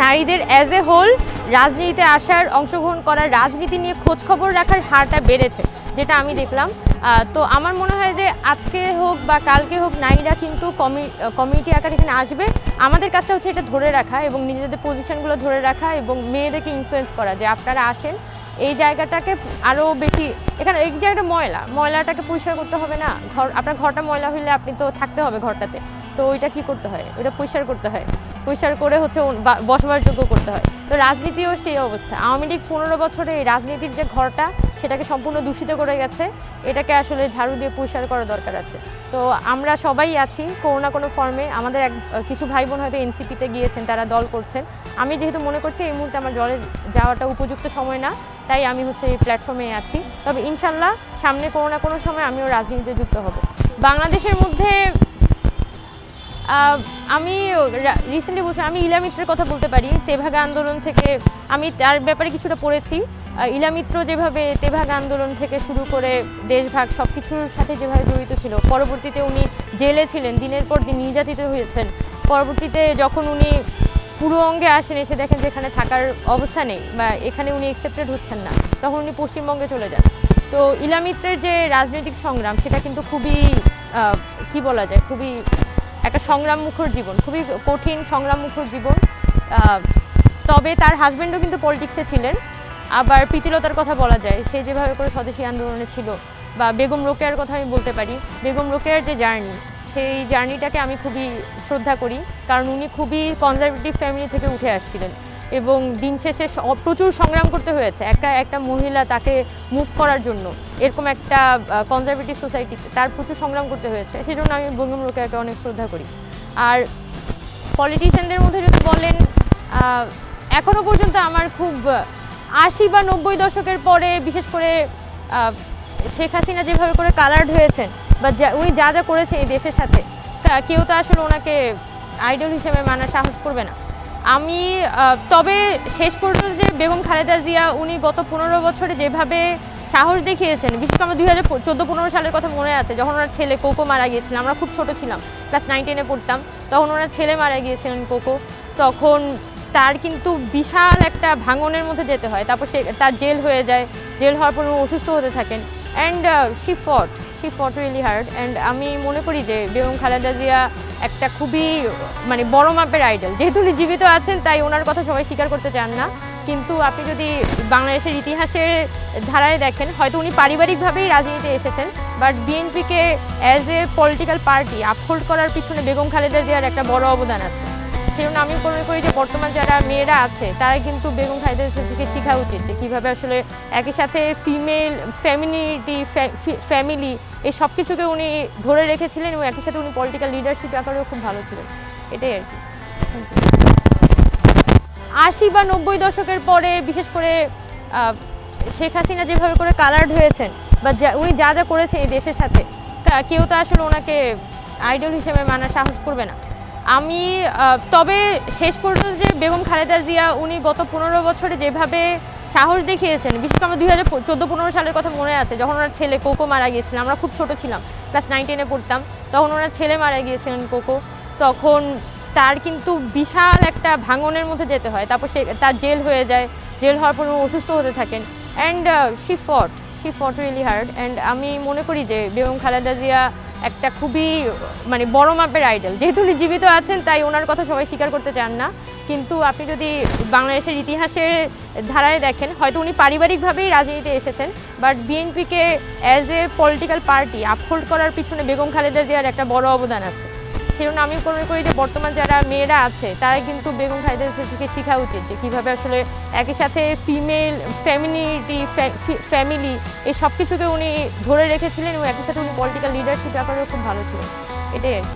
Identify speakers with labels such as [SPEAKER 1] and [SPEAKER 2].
[SPEAKER 1] নারীদের as a whole রাজনীতিতে আসার, অংশগ্রহণ করার, রাজনীতি নিয়ে খোঁজ খবর রাখার হারটা বেড়েছে, যেটা আমি দেখলাম। তো আমার মনে হয় যে আজকে হোক বা কালকে হোক নারীরা কিন্তু কমিউনিটি আকারে এখানে আসবে। আমাদের কাজটা হচ্ছে এটা ধরে রাখা এবং নিজেদের পজিশনগুলো ধরে রাখা এবং মেয়েদেরকে ইনফ্লুয়েন্স করা যে আপনারা আসেন, এই জায়গাটাকে আরও বেশি, এখানে এই জায়গাটা ময়লাটাকে পরিষ্কার করতে হবে না। আপনার ঘরটা ময়লা হলে আপনি তো থাকতে হবে ঘরটাতে, তো ওইটা কী করতে হয়, ওইটা পরিষ্কার করতে হয়, পরিষ্কার করে হচ্ছে বসবাসযোগ্য করতে হয়। তো রাজনীতিও সেই অবস্থা। আওয়ামী লীগ 15 বছরে এই রাজনীতির যে ঘরটা সেটাকে সম্পূর্ণ দূষিত করে গেছে, এটাকে আসলে ঝাড়ু দিয়ে পরিষ্কার করা দরকার আছে। তো আমরা সবাই আছি কোনো না কোনো ফর্মে। আমাদের কিছু ভাই বোন হয়তো এনসিপিতে গিয়েছেন, তারা দল করছেন। আমি যেহেতু মনে করছি এই মুহূর্তে আমার দলে যাওয়াটা উপযুক্ত সময় না, তাই আমি হচ্ছে এই প্ল্যাটফর্মে আছি। তবে ইনশাল্লাহ সামনে কোনো না কোনো সময় আমিও রাজনীতিতে যুক্ত হব। বাংলাদেশের মধ্যে আমি রিসেন্টলি বলছি, আমি ইলা মিত্রের কথা বলতে পারি। তেভাগা আন্দোলন থেকে আমি তার ব্যাপারে কিছুটা পড়েছি। ইলা মিত্র যেভাবে তেভাগা আন্দোলন থেকে শুরু করে দেশভাগ সব কিছুর সাথে যেভাবে জড়িত ছিল, পরবর্তীতে উনি জেলে ছিলেন, দিনের পর দিন নির্যাতিত হয়েছেন। পরবর্তীতে যখন উনি পুরো অঙ্গে আসেন, এসে দেখেন যে এখানে থাকার অবস্থা নেই বা এখানে উনি অ্যাকসেপ্টেড হচ্ছেন না, তখন উনি পশ্চিমবঙ্গে চলে যান। তো ইলা মিত্রের যে রাজনৈতিক সংগ্রাম সেটা কিন্তু খুবই কি বলা যায়, খুবই একটা সংগ্রামমুখর জীবন, খুবই কঠিন সংগ্রামমুখর জীবন। তবে তার হাজব্যান্ডও কিন্তু পলিটিক্সে ছিলেন। আবার প্রীতিলতার কথা বলা যায়, সে যেভাবে করে স্বদেশী আন্দোলনে ছিল, বা বেগম রোকেয়ার কথা আমি বলতে পারি। বেগম রোকেয়ার যে জার্নি, সেই জার্নিটাকে আমি খুবই শ্রদ্ধা করি, কারণ উনি খুবই কনজারভেটিভ ফ্যামিলি থেকে উঠে আসছিলেন এবং দিন শেষে প্রচুর সংগ্রাম করতে হয়েছে একটা মহিলা তাকে মুভ করার জন্য। এরকম একটা কনজারভেটিভ সোসাইটিতে তার প্রচুর সংগ্রাম করতে হয়েছে, সেই জন্য আমি বেগম রোকেয়াকে অনেক শ্রদ্ধা করি। আর পলিটিশিয়ানদের মধ্যে যদি বলেন, এখনও পর্যন্ত আমার খুব 80 বা 90 দশকের পরে, বিশেষ করে শেখ হাসিনা যেভাবে করে কালার্ড হয়েছেন বা উনি যা যা করেছেন এই দেশের সাথে, কেউ তো আসলে ওনাকে আইডল হিসেবে মানার সাহস করবে না। আমি তবে শেষ পর্যন্ত যে বেগম খালেদা জিয়া উনি গত 15 বছরে যেভাবে সাহস দেখিয়েছেন, বিশেষ করে আমার 2014-15 সালের কথা মনে আছে, যখন ওনার ছেলে কোকো মারা গিয়েছিলেন। আমরা খুব ছোট ছিলাম, ক্লাস 9-10-এ পড়তাম, তখন ওনার ছেলে মারা গিয়েছিলেন কোকো। তখন তার কিন্তু বিশাল একটা ভাঙনের মধ্যে যেতে হয়, তারপর তার জেল হয়ে যায়, জেল হওয়ার পর অসুস্থ হতে থাকেন। অ্যান্ড শি ফট রিয়েলি হার্ড। অ্যান্ড আমি মনে করি যে বেগম খালেদা জিয়া একটা খুবই বড় মাপের আইডল। যেহেতু উনি জীবিত আছেন তাই ওনার কথা সবাই স্বীকার করতে চান না, কিন্তু আপনি যদি বাংলাদেশের ইতিহাসের ধারায় দেখেন, হয়তো উনি পারিবারিকভাবেই রাজনীতিতে এসেছেন, বাট বিএনপিকে as a political party uphold করার পিছনে বেগম খালেদা জিয়ার একটা বড় অবদান আছে। সেই জন্য আমি মনে করি যে বর্তমান যারা মেয়েরা আছে তারা কিন্তু বেগম খালেদা জিয়া থেকে শেখা উচিত যে কীভাবে আসলে একই সাথে ফিমেল ফ্যামিলিটি ফ্যামিলি এই সব কিছুকে উনি ধরে রেখেছিলেন এবং একই সাথে উনি পলিটিক্যাল লিডারশিপ ব্যাপারেও খুব ভালো ছিলেন। এটাই আর কি। 80 বা 90 দশকের পরে, বিশেষ করে শেখ হাসিনা যেভাবে করে কালার্ড হয়েছেন বা উনি যা যা করেছেন এই দেশের সাথে, কেউ তো আসলে ওনাকে আইডল হিসেবে মানার সাহস করবে না। আমি তবে শেষ পর্যন্ত যে বেগম খালেদা জিয়া উনি গত 15 বছরে যেভাবে সাহস দেখিয়েছেন, বিশেষ করে আমার 2014-15 সালের কথা মনে আছে, যখন ওনার ছেলে কোকো মারা গিয়েছিলেন। আমরা খুব ছোট ছিলাম, ক্লাস 9-10-এ পড়তাম, তখন ওনার ছেলে মারা গিয়েছিলেন কোকো। তখন তার কিন্তু বিশাল একটা ভাঙনের মধ্যে যেতে হয়, তারপর তার জেল হয়ে যায়, জেল হওয়ার পর অসুস্থ হতে থাকেন। অ্যান্ড শি ফট রিয়েলি হার্ড। অ্যান্ড আমি মনে করি যে বেগম খালেদা জিয়া একটা খুবই বড় মাপের আইডল। যেহেতু উনি জীবিত আছেন তাই ওনার কথা সবাই স্বীকার করতে চান না, কিন্তু আপনি যদি বাংলাদেশের ইতিহাসের ধারায় দেখেন, হয়তো উনি পারিবারিকভাবেই রাজনীতিতে এসেছেন, বাট বিএনপিকে as a political party uphold করার পিছনে বেগম খালেদা জিয়ার একটা বড় অবদান আছে। সেই জন্য আমি মনে করি যে বর্তমান যারা মেয়েরা আছে তারা কিন্তু বেগম খালেদা জিয়া থেকে শেখা উচিত যে কীভাবে আসলে একই সাথে ফিমেল ফ্যামিলিটি ফ্যামিলি এই সব কিছুকে উনি ধরে রেখেছিলেন এবং একই সাথে উনি পলিটিক্যাল লিডারশিপ ব্যাপারেও খুব ভালো ছিলেন। এটাই আর কি।